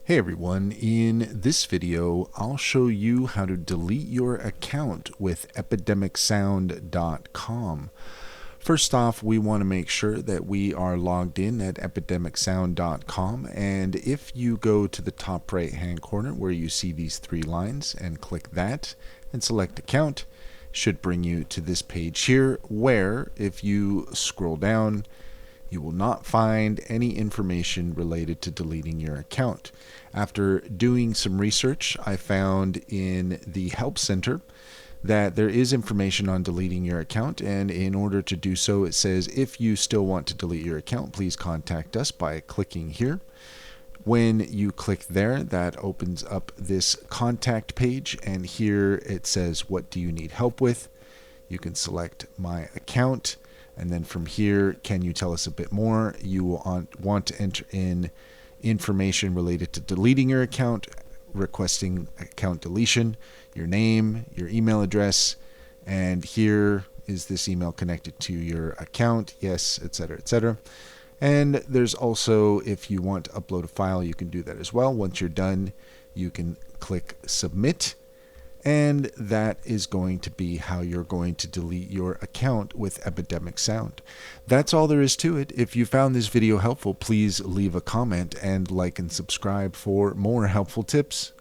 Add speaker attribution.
Speaker 1: Hey everyone, in this video I'll show you how to delete your account with epidemicsound.com. First off, we want to make sure that we are logged in at epidemicsound.com, and if you go to the top right hand corner where you see these three lines and click that and select account, it should bring you to this page here where if you scroll down you will not find any information related to deleting your account. After doing some research, I found in the Help Center that there is information on deleting your account, and in order to do so, it says if you still want to delete your account, please contact us by clicking here. When you click there, that opens up this contact page, and here it says, what do you need help with? You can select my account. And then from here, can you tell us a bit more? You will want to enter in information related to deleting your account, requesting account deletion, your name, your email address, and here is this email connected to your account, yes, etc., etc. And there's also, if you want to upload a file, you can do that as well. Once you're done, you can click submit. And that is going to be how you're going to delete your account with Epidemic Sound. That's all there is to it. If you found this video helpful, please leave a comment and like and subscribe for more helpful tips.